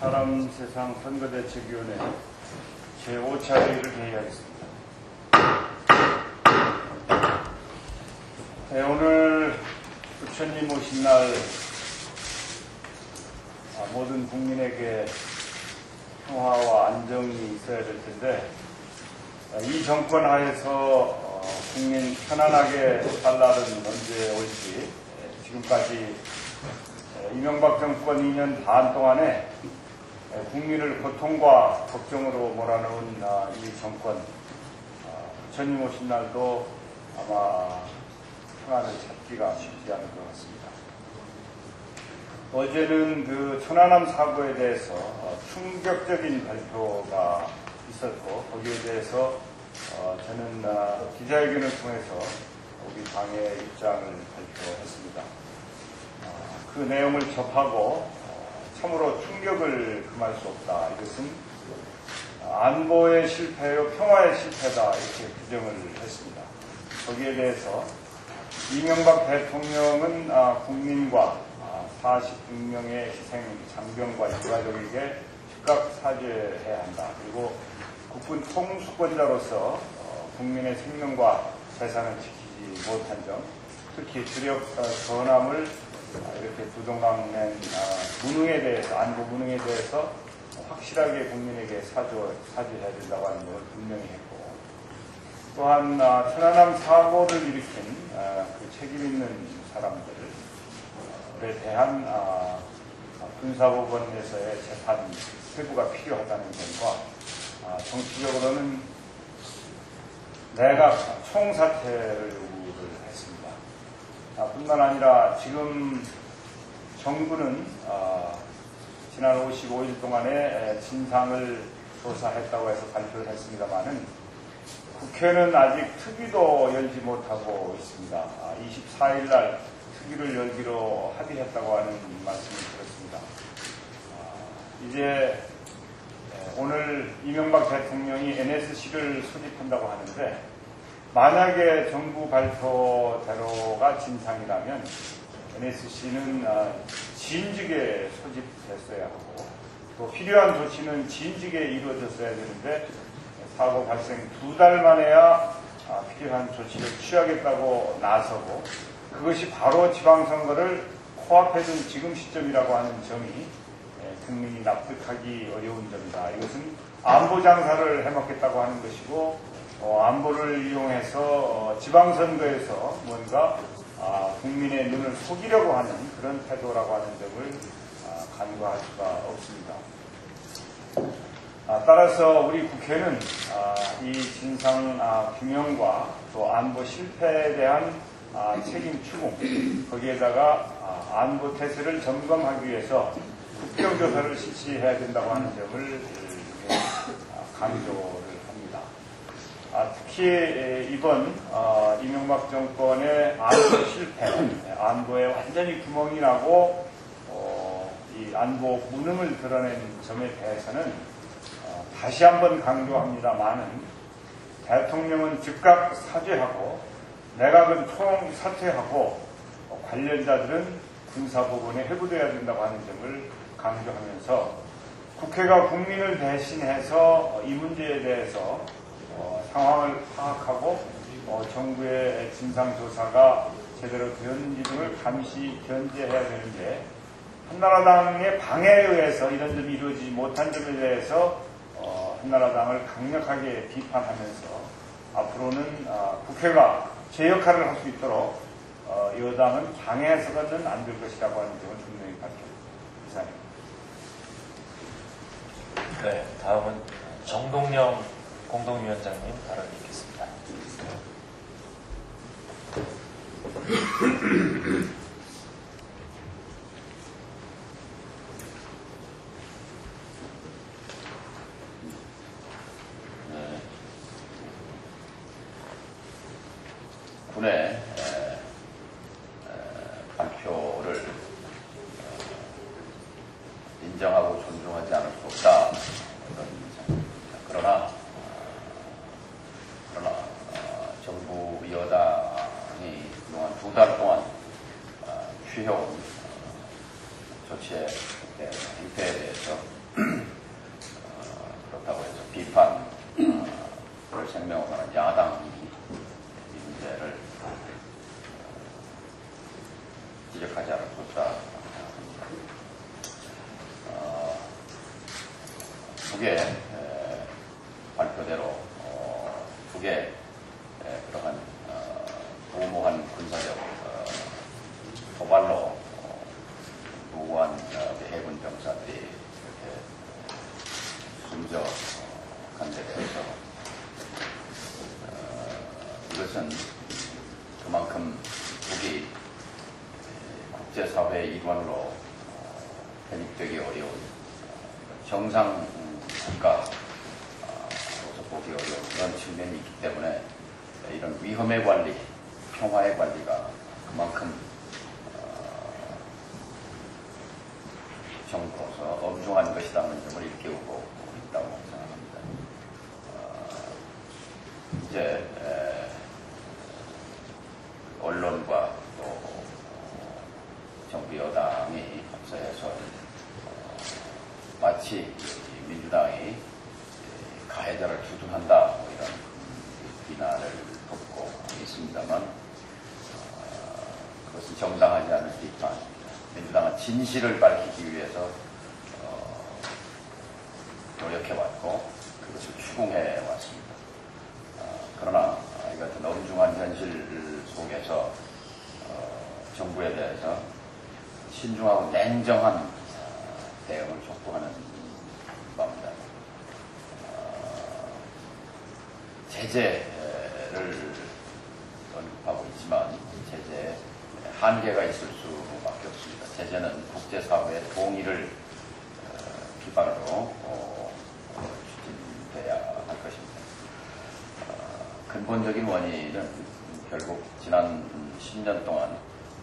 사람 세상 선거대책위원회 제5차 회의를 개의하겠습니다. 네, 오늘 부처님 오신 날 모든 국민에게 평화와 안정이 있어야 될 텐데 이 정권 하에서 국민 편안하게 살 날은 언제 올지 지금까지 이명박 정권 2년 반 동안에 국민을 고통과 걱정으로 몰아넣은 이 정권, 부처님 오신 날도 아마 평안을 찾기가 쉽지 않을 것 같습니다. 어제는 그 천안함 사고에 대해서 충격적인 발표가 있었고 거기에 대해서 저는 기자회견을 통해서 우리 당의 입장을 발표했습니다. 그 내용을 접하고 참으로 충격을 금할 수 없다. 이것은 안보의 실패요 평화의 실패다. 이렇게 규정을 했습니다. 거기에 대해서 이명박 대통령은 국민과 46명의 희생 장병과 유가족에게 즉각 사죄해야 한다. 그리고 국군 통수권자로서 국민의 생명과 재산을 지키지 못한 점, 특히 주력 전함을 이렇게 부동강낸 무능에 대해서, 안보 무능에 대해서 확실하게 국민에게 사죄해야 된다고 하는 것을 분명히 했고, 또한 천안함 사고를 일으킨 그 책임 있는 사람들에 대한 군사법원에서의 재판 회부가 필요하다는 점과 정치적으로는 내각 총사퇴를 요구를 했습니다. 뿐만 아니라 지금 정부는 지난 55일 동안에 진상을 조사했다고 해서 발표를 했습니다마는 국회는 아직 특위도 열지 못하고 있습니다. 24일 날 특위를 열기로 합의했다고 하는 말씀을 들었습니다. 이제 오늘 이명박 대통령이 NSC를 소집한다고 하는데 만약에 정부 발표대로가 진상이라면 NSC는 진즉에 소집됐어야 하고 또 필요한 조치는 진즉에 이루어졌어야 되는데 사고 발생 2달 만에야 필요한 조치를 취하겠다고 나서고 그것이 바로 지방선거를 코앞에 둔 지금 시점이라고 하는 점이 국민이 납득하기 어려운 점이다. 이것은 안보 장사를 해먹겠다고 하는 것이고 안보를 이용해서 지방선거에서 뭔가 국민의 눈을 속이려고 하는 그런 태도라고 하는 점을 간과할 수가 없습니다. 따라서 우리 국회는 이 진상 규명과 또 안보 실패에 대한 책임 추궁, 거기에다가 안보 태세를 점검하기 위해서 국정조사를 실시해야 된다고 하는 점을 강조를 합니다. 특히 이번 이명박 정권의 안보 실패, 안보에 완전히 구멍이 나고 이 안보 무능을 드러낸 점에 대해서는 다시 한번 강조합니다마는 대통령은 즉각 사죄하고 내각은 총사퇴하고 관련자들은 군사법원에 회부돼야 된다고 하는 점을 강조하면서 국회가 국민을 대신해서 이 문제에 대해서 상황을 파악하고 정부의 진상조사가 제대로 되었는지 등을 감시 견제해야 되는데 한나라당의 방해에 의해서 이런 점이 이루어지지 못한 점에 대해서 한나라당을 강력하게 비판하면서 앞으로는 국회가 제 역할을 할 수 있도록 여당은 방해해서는 안 될 것이라고 하는 점을 분명히 밝혔습니다. 이상입니다. 네, 다음은 정동영 공동위원장님 발언 있겠습니다. 군의 발표를 인정하고 존중하지 않을 수 없다. 그러나 정부 여당이 그동안 2달 동안 취해온 조치의 행태에 대해서 북의 발표대로 북의 그러한 무모한 군사적 도발로 무고한 해군 병사들이 이렇게 숨져 간 데 대해서 이것은 그만큼 북이 국제사회의 일원으로 편입되기 어려운 정상 국가로서 보기 어려운 그런 측면이 있기 때문에 이런 위험의 관리, 평화의 관리가 그만큼 정부로서 엄중한 것이라는 점을 일깨우고 있다고 생각합니다. 이제 언론과 또 정부 여당이 합세해서 마치 민주당이 가해자를 주둔한다 뭐 이런 비난을 덮고 있습니다만 그것은 정당하지 않은 비판입니다. 민주당은 진실을 밝히기 위해서 노력해왔고 그것을 추궁해왔습니다. 그러나 이 같은 엄중한 현실 속에서 정부에 대해서 신중하고 냉정한 대응을 촉구하는 바입니다. 제재를 언급하고 있지만 제재에 한계가 있을 수밖에 없습니다. 제재는 국제사회의 동의를 기반으로 추진돼야 할 것입니다. 근본적인 원인은 결국 지난 10년 동안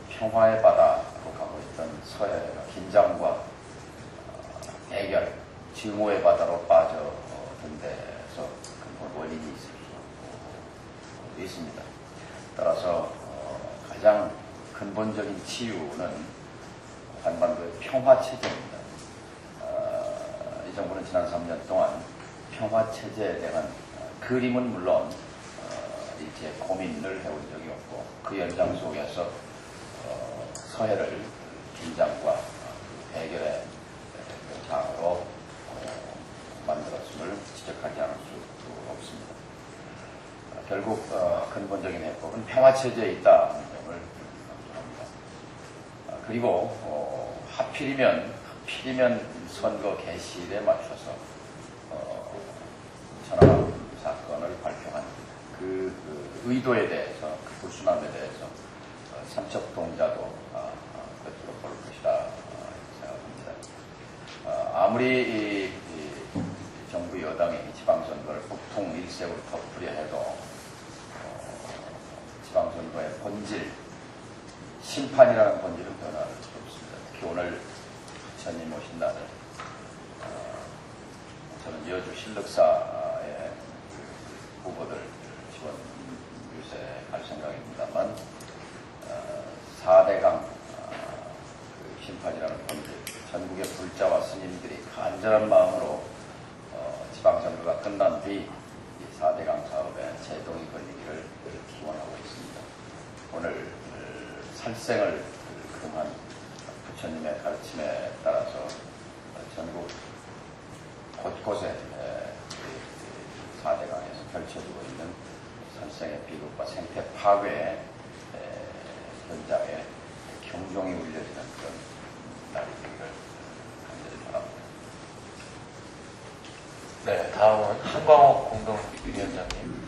평화의 바다로 가고 있던 서해가 긴장과 대결, 증오의 바다로 빠져든 데서 근본 원인이 있을 수 있습니다. 따라서 가장 근본적인 치유는 한반도의 평화체제입니다. 이 정부는 지난 3년 동안 평화체제에 대한 그림은 물론 이제 고민을 해온 적이 없고 그 연장 속에서 서해를 긴장과 대결의 장으로 만들었음을 지적하지 않을 수 없습니다. 결국 근본적인 해법은 평화체제에 있다는 점을 강조합니다. 그리고 하필이면 선거 개시일에 맞춰서 천안함 사건을 발표한 그 의도에 대해서 그 불순함에 대해서 삼척동자도 그것으로 볼 것이다 생각합니다. 아무리 정부 여당이 지방선거를 보통 일색으로 덮으려 해도 지방선거의 본질, 심판이라는 본질은 변할 수 없습니다. 특히 오늘 부처님 오신 날은 저는 여주 신륵사의 후보들 지원 유세할 생각입니다만 4대강 심판이라는 본질, 전국의 불자와 스님들이 간절한 마음으로 지방선거가 끝난 뒤 4대강 사업에 제동이 걸리기를 기원하고 있습니다. 오늘 살생을 금한 부처님의 가르침에 따라서 전국 곳곳에 4대강에서 펼쳐지고 있는 살생의 비극과 생태 파괴의 현장에 경종이 울려지는 그런 날이 되기를 간절히 바랍니다. 네, 다음은 한광옥 공동위원장님.